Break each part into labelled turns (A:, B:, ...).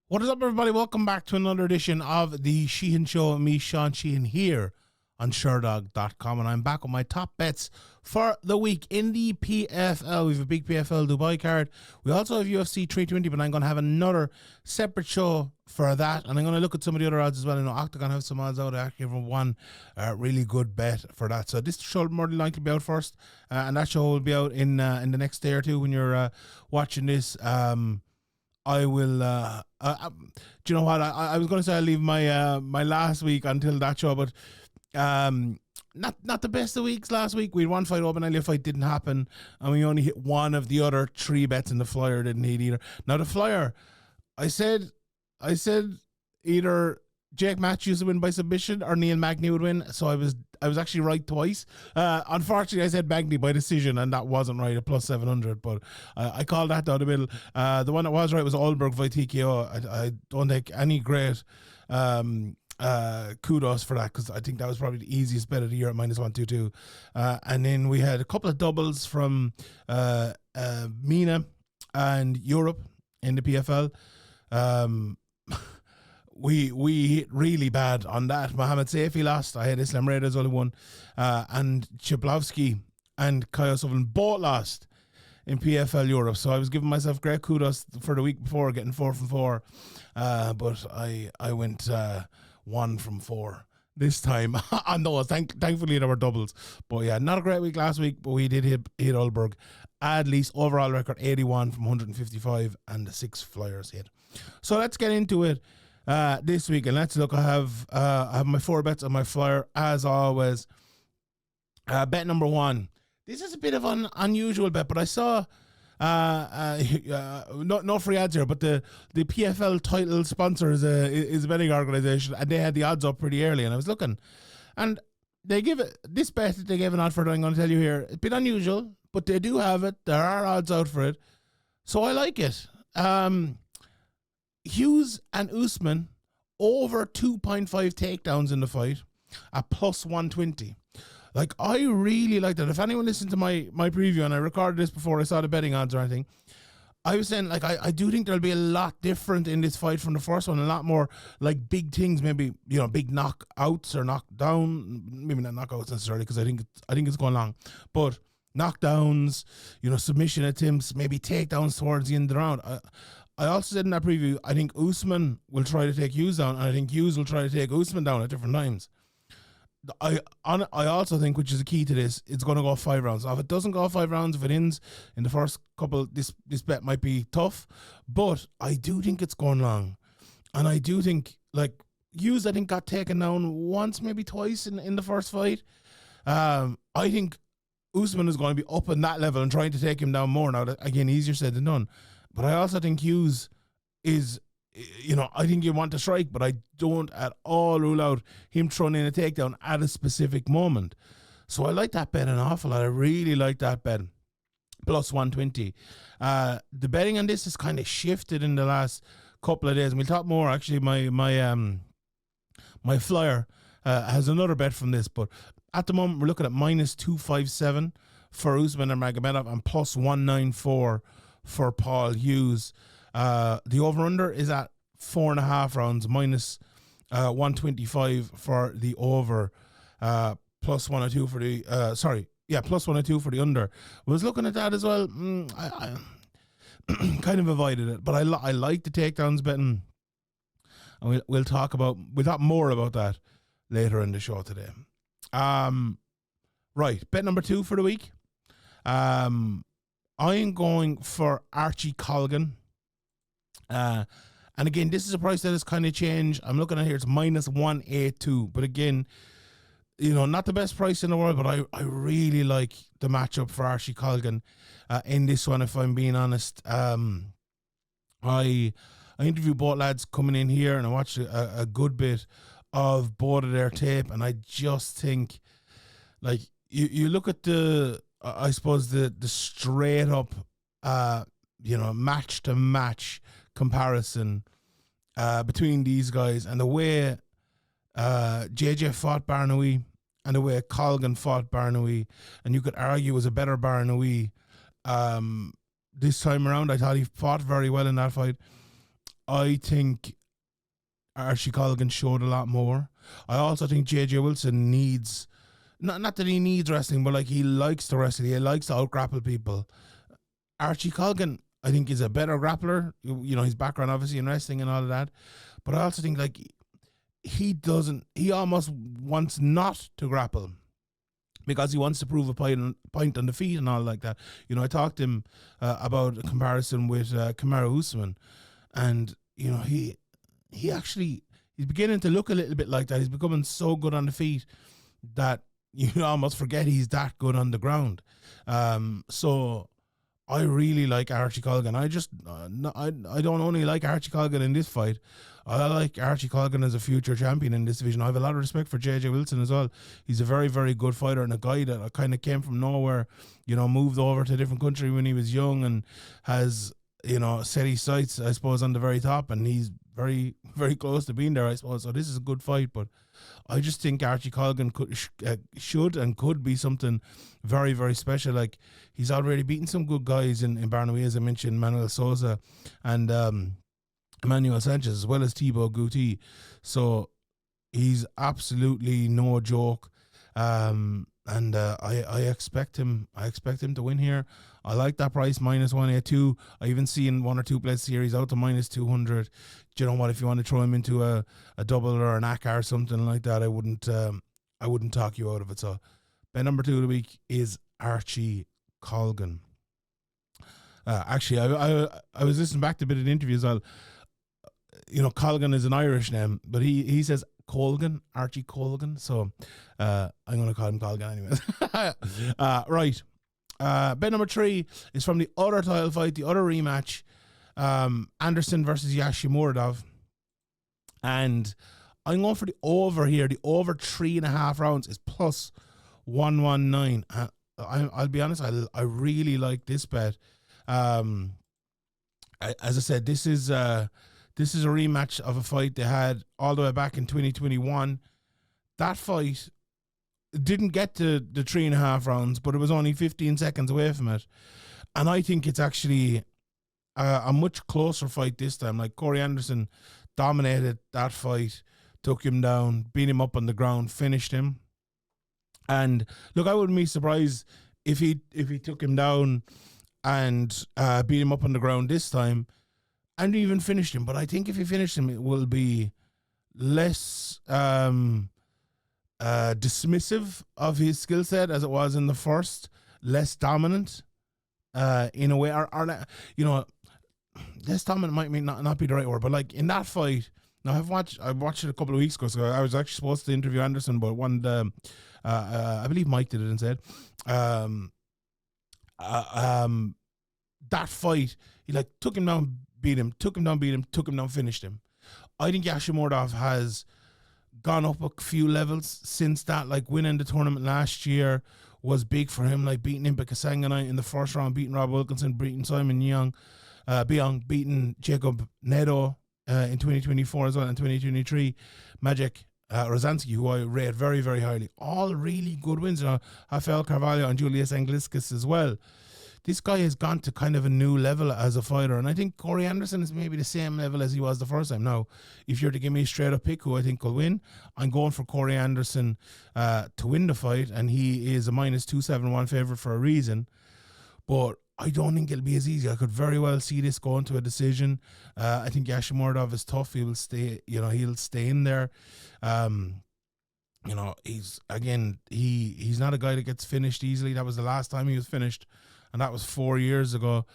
A: What is up, everybody? Welcome back to another edition of the Sheehan Show. Me, Sean Sheehan, here on Sherdog.com, and I'm back with my top bets for the week in the PFL. We have a big PFL Dubai card. We also have UFC 320, but I'm going to have another separate show for that, and I'm going to look at some of the other odds as well. I know Octagon have some odds out. I actually have one really good bet for that. So this show will more than likely be out first, and that show will be out in the next day or two when you're watching this. I will. Do you know what? I was going to say I'll leave my my last week until that show, but not the best of weeks last week. We had one fight open, earlier fight didn't happen, and we only hit one of the other three bets, and the flyer didn't hit either. Now the flyer, I said either Jake Matthews would win by submission or Neil Magny would win. So I was actually right twice. Unfortunately, I said Magny by decision, and that wasn't right at plus 700. But I called that down the middle. The one that was right was Alberg by TKO. I don't take any great kudos for that, because I think that was probably the easiest bet of the year at minus 122. And then we had a couple of doubles from Mina and Europe in the PFL. We hit really bad on that. Mohamed Saifi lost. I had Islam Raiders only won. And Chiblovsky and Kyle Sutherland both lost in PFL Europe. So I was giving myself great kudos for the week before, getting 4 from 4. But I went 1 from 4 this time on those. Thankfully, there were doubles. But yeah, not a great week last week, but we did hit Ulberg. At least overall record 81 from 155 and the 6 flyers hit. So let's get into it. This week, and let's look. I have my 4 bets on my flyer as always. Bet number 1. This is a bit of an unusual bet, but I saw no free ads here, but the PFL title sponsor is a betting organization, and they had the odds up pretty early, and I was looking, and they give it this bet that they gave an odd for. I'm going to tell you here, it's a bit unusual, but they do have it. There are odds out for it, so I like it. Hughes and Usman over 2.5 takedowns in the fight at plus 120. Like, I really like that. If anyone listened to my preview, and I recorded this before I saw the betting odds or anything, I was saying, like, I do think there'll be a lot different in this fight from the first one. A lot more, like, big things, maybe, you know, big knockouts or knockdown. Maybe not knockouts necessarily, because I think it's going long. But knockdowns, you know, submission attempts, maybe takedowns towards the end of the round. I also said in that preview, I think Usman will try to take Hughes down, and I think Hughes will try to take Usman down at different times. I also think, which is the key to this, it's going to go 5 rounds. Now, if it doesn't go 5 rounds, if it ends in the first couple, this bet might be tough, but I do think it's going long. And I do think, like, Hughes, I think, got taken down once, maybe twice in the first fight. I think Usman is going to be up in that level and trying to take him down more. Now, again, easier said than done. But I also think Hughes is, you know, I think you want to strike, but I don't at all rule out him throwing in a takedown at a specific moment. So I like that bet an awful lot. I really like that bet. Plus 120. The betting on this has kind of shifted in the last couple of days. And we'll talk more. Actually, my flyer has another bet from this. But at the moment, we're looking at minus 257 for Usman and Magomedov and plus 194 for Paul Hughes. The over-under is at 4.5 rounds, minus 125 for the over, plus 102 for the, plus 102 for the under. I was looking at that as well. I kind of avoided it, but I like the takedowns betting, and we'll talk more about that later in the show today. Right, bet number 2 for the week. I'm going for Archie Colgan. And again, this is a price that has kind of changed. I'm looking at here, it's minus 182. But again, you know, not the best price in the world, but I really like the matchup for Archie Colgan in this one, if I'm being honest. I interviewed both lads coming in here, and I watched a good bit of both of their tape, and I just think, like, you look at I suppose the straight up, match to match comparison between these guys, and the way JJ fought Barnaoui and the way Colgan fought Barnaoui, and you could argue was a better Barnaoui this time around. I thought he fought very well in that fight. I think Archie Colgan showed a lot more. I also think JJ Wilson needs, not that he needs wrestling, but like he likes to wrestle. He likes to out-grapple people. Archie Colgan, I think, is a better grappler. You know, his background obviously in wrestling and all of that. But I also think like he almost wants not to grapple because he wants to prove a point on the feet and all like that. You know, I talked to him about a comparison with Kamaru Usman, and you know, he's beginning to look a little bit like that. He's becoming so good on the feet that you almost forget he's that good on the ground. So I really like Archie Colgan. I don't only like Archie Colgan in this fight. I like Archie Colgan as a future champion in this division. I have a lot of respect for JJ Wilson as well. He's a very, very good fighter and a guy that kind of came from nowhere, you know, moved over to a different country when he was young and has, you know, set his sights, I suppose, on the very top, and he's very, very close to being there, I suppose. So this is a good fight, but I just think Archie Colgan should and could be something very, very special. Like, he's already beaten some good guys in Barnaby, as I mentioned, Manuel Souza and Emmanuel Sanchez, as well as Thibaut Gouti. So he's absolutely no joke. And I expect him to win here. I like that price, -182. I even seen one or two place series out to -200. Do you know what? If you want to throw him into a double or an ACA or something like that, I wouldn't talk you out of it. So bet number 2 of the week is Archie Colgan. Actually, I was listening back to a bit of the interviews. You know, Colgan is an Irish name, but he says Colgan, Archie Colgan. So I'm going to call him Colgan anyways. Right. Bet number 3 is from the other title fight, the other rematch, Anderson versus Yagshimuradov. And I'm going for the over here. The over 3.5 rounds is +119. I'll be honest, I really like this bet. As I said, this is a rematch of a fight they had all the way back in 2021. That fight didn't get to the 3.5 rounds, but it was only 15 seconds away from it. And I think it's actually a much closer fight this time. Like, Corey Anderson dominated that fight, took him down, beat him up on the ground, finished him. And look, I wouldn't be surprised if he took him down and beat him up on the ground this time and even finished him. But I think if he finished him, it will be less dismissive of his skill set as it was in the first, less dominant in a way, or you know, less dominant might not be the right word, but like in that fight. Now I watched it a couple of weeks ago, so I was actually supposed to interview Anderson, but I believe Mike did it instead. That fight, he like took him down, beat him, took him down, finished him. I think Yagshimuradov has gone up a few levels since that. Like, winning the tournament last year was big for him, like beating Impa Kasanganay in the first round, beating Rob Wilkinson, beating Simon Biong, beating Jacob Nedo in 2024 as well, in 2023, Maciej Rozansky, who I rate very, very highly. All really good wins. You know, Rafael Carvalho and Julius Angliskas as well. This guy has gone to kind of a new level as a fighter, and I think Corey Anderson is maybe the same level as he was the first time. Now, if you're to give me a straight up pick who I think will win, I'm going for Corey Anderson to win the fight, and he is a -271 favorite for a reason. But I don't think it'll be as easy. I could very well see this going to a decision. I think Yagshimuradov is tough. He will stay. You know, he'll stay in there. You know, he's not a guy that gets finished easily. That was the last time he was finished, and that was 4 years ago.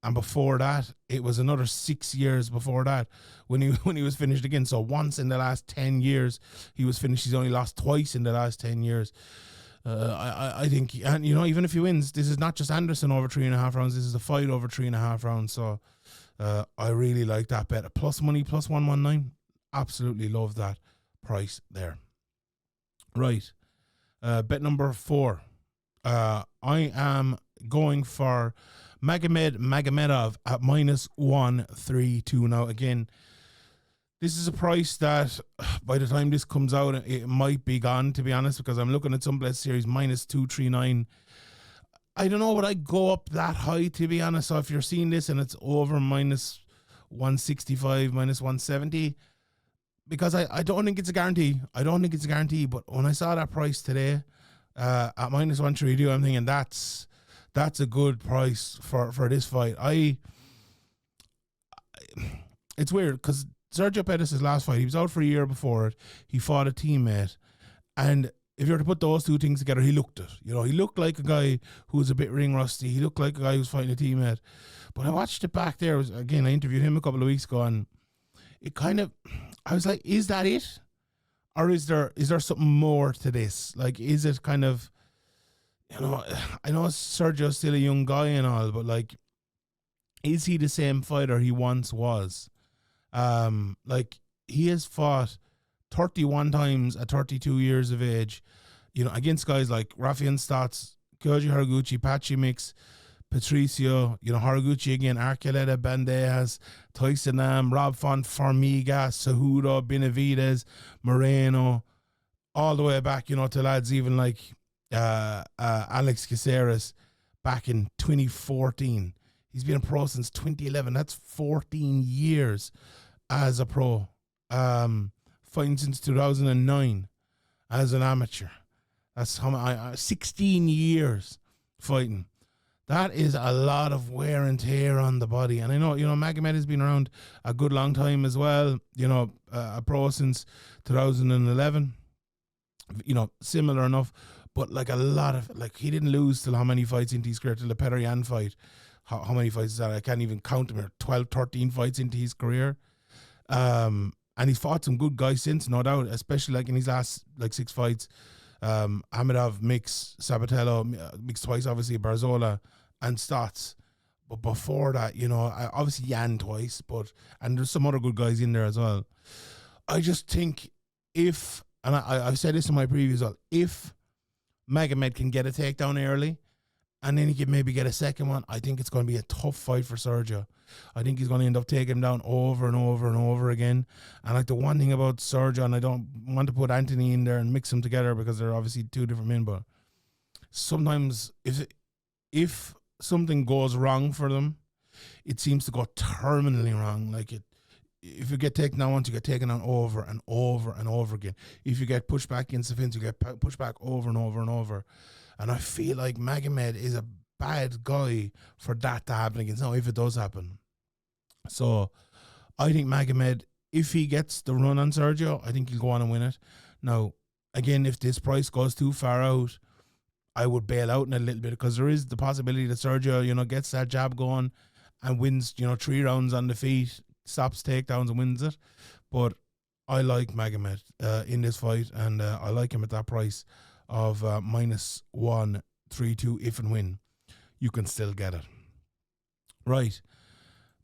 A: And before that, it was another 6 years before that when he was finished again. So once in the last 10 years, he was finished. He's only lost twice in the last 10 years. I think, and you know, even if he wins, this is not just Anderson over 3.5 rounds. This is a fight over 3.5 rounds. So I really like that bet. Plus money, +119. Absolutely love that price there. Right. Bet number 4. I am going for Magomed Magomedov at -132. Now, again, this is a price that by the time this comes out, it might be gone, to be honest, because I'm looking at some place series -239. I don't know, would I go up that high, to be honest? So if you're seeing this and it's over 165, minus 170. Because I don't think it's a guarantee. But when I saw that price today at minus 132, I'm thinking that's a good price for this fight. It's weird because Sergio Pettis' last fight, he was out for a year before it. He fought a teammate. And if you were to put those two things together, he looked it. He looked like a guy who was a bit ring rusty. He looked like a guy who was fighting a teammate. But I watched it back there. Again, I interviewed him a couple of weeks ago, and it kind of, I was like, is that it? Or is there something more to this? Like, is it kind of, I know Sergio's still a young guy and all, but like, is he the same fighter he once was? Like, he has fought 31 times at 32 years of age, against guys like Rafian Stotts, Koji Haraguchi, Pachi Mix, Patricio, Haraguchi again, Archuleta, Bandejas, Tyson Nam, Rob Font, Formiga, Cejudo, Benavidez, Moreno, all the way back, to lads even like Alex Caceres back in 2014. He's been a pro since 2011. That's 14 years as a pro. Fighting since 2009 as an amateur. That's how 16 years fighting. That is a lot of wear and tear on the body. And I know, Magomed has been around a good long time as well. A pro since 2011. Similar enough. But like a lot of, like, he didn't lose till how many fights into his career, till the Peter fight. How many fights is that? I can't even count them. 12, 13 fights into his career. And he's fought some good guys since, no doubt, especially like in his last like 6 fights. Amidov, Mix, Sabatello, Mix twice, obviously, Barzola, and Stotts. But before that, obviously Yan twice, and there's some other good guys in there as well. I just think and I've said this in my previews, if Magomed can get a takedown early, and then he can maybe get a second one, I think it's going to be a tough fight for Sergio. I think he's going to end up taking him down over and over and over again. And like the one thing about Sergio, and I don't want to put Anthony in there and mix them together because they're obviously two different men, but sometimes if something goes wrong for them, it seems to go terminally wrong. Like if you get taken down once, you get taken down over and over and over again. If you get pushed back against the fence, you get pushed back over and over and over. And I feel like Magomed is a bad guy for that to happen against. Now, if it does happen. So, I think Magomed, if he gets the run on Sergio, I think he'll go on and win it. Now, again, if this price goes too far out, I would bail out in a little bit because there is the possibility that Sergio, gets that jab going and wins, 3 rounds on the feet, stops takedowns and wins it. But I like Magomed in this fight, and I like him at that price of minus 132. If and when you can still get it. Right,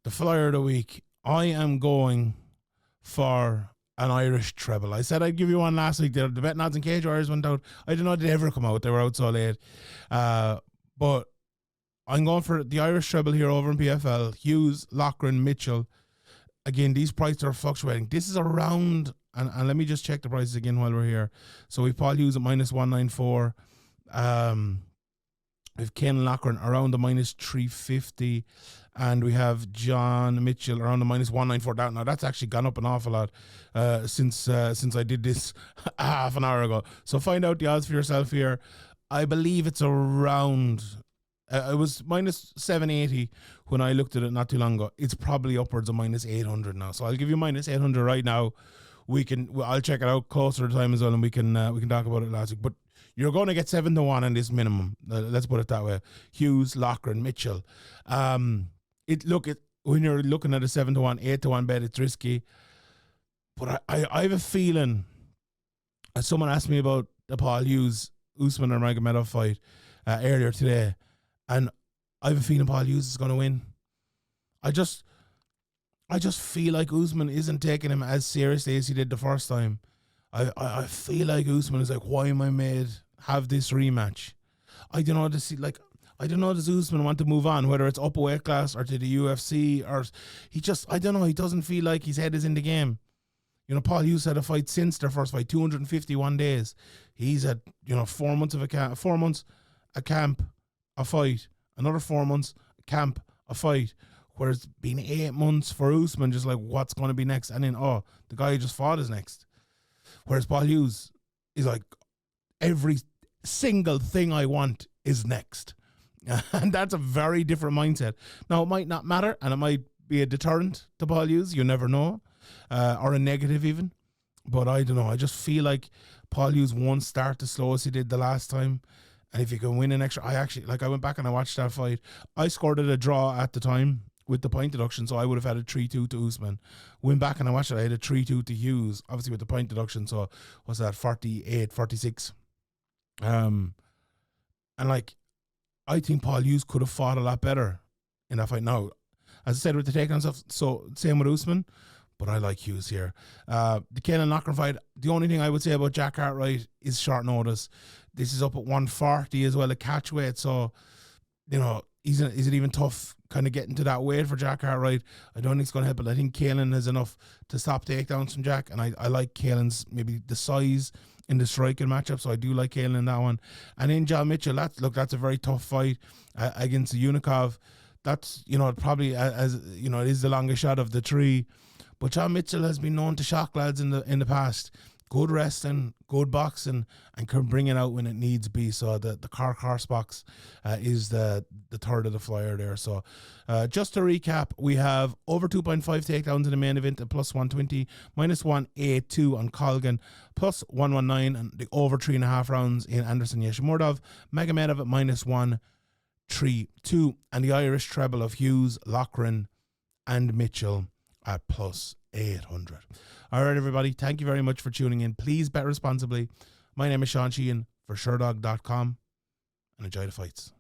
A: the flyer of the week, I am going for an Irish treble. I said I'd give you one last week. The betting odds and cage warriors went out. I don't know if they'd ever come out. They were out so late, but I'm going for the Irish treble here over in PFL. Hughes, Loughran, Mitchell. Again, these prices are fluctuating. This is around, and let me just check the prices again while we're here. So we've Paul Hughes at minus 194. We've Ken Loughran around the minus 350. And we have John Mitchell around the minus 194. Now that's actually gone up an awful lot since I did this half an hour ago. So find out the odds for yourself here. I believe it's around... it was minus 780 when I looked at it not too long ago. It's probably upwards of minus 800 now. So I'll give you minus 800 right now. I'll check it out closer to time as well, and we can talk about it last week. But you're going to get 7-1 on this minimum. Let's put it that way. Hughes, Loughran, Mitchell. When you're looking at a 7-1, 8-1 bet, it's risky. But I have a feeling. Someone asked me about the Paul Hughes Usman and Nurmagomedov fight earlier today. And I have a feeling Paul Hughes is going to win. I just feel like Usman isn't taking him as seriously as he did the first time. I feel like Usman is like, why am I have this rematch? I don't know. Does Usman want to move on, whether it's up a weight class or to the UFC, or I don't know. He doesn't feel like his head is in the game. Paul Hughes had a fight since their first fight, 251 days. He's had, 4 months of a camp, a fight, another 4 months, a camp, a fight. where it's been 8 months for Usman, just like what's going to be next, and then the guy who just fought is next. Whereas Paul Hughes is like, every single thing I want is next. And that's a very different mindset. Now, it might not matter, and it might be a deterrent to Paul Hughes. You never know. Or a negative even. But I don't know. I just feel like Paul Hughes won't start as slow as he did the last time. And if you can win an extra... I went back and I watched that fight. I scored it a draw at the time with the point deduction, so I would have had a 3-2 to Usman. Went back and I watched it. I had a 3-2 to Hughes, obviously with the point deduction. So what's that? 48, 46. And like, I think Paul Hughes could have fought a lot better in that fight. Now, as I said with the takedown stuff, so same with Usman, but I like Hughes here. The Caolan Loughran fight, the only thing I would say about Jack Cartwright is short notice. This is up at 140 as well, a catch weight, so, you know, is it even tough kind of getting to that weight for Jack Cartwright? I don't think it's going to help, but I think Caolan has enough to stop takedowns from Jack, and I like Caolan's, maybe the size in the striking matchup, so I do like Caolan in that one. And then John Mitchell, that's a very tough fight against the Unikov. That's, you know, probably, as you know, it is the longest shot of the three, but John Mitchell has been known to shock lads in the past. Good wrestling, good boxing, and can bring it out when it needs be. So the Cork horse box is the third of the flyer there. So just to recap, we have over 2.5 takedowns in the main event at plus 120, minus 182 on Colgan, plus 119, and the over 3.5 rounds in Anderson Yagshimuradov, Magomedov at minus 132, and the Irish treble of Hughes, Loughran, and Mitchell at plus 800. All right, everybody, thank you very much for tuning in. Please bet responsibly. My name is Sheehan for Sherdog.com, and enjoy the fights.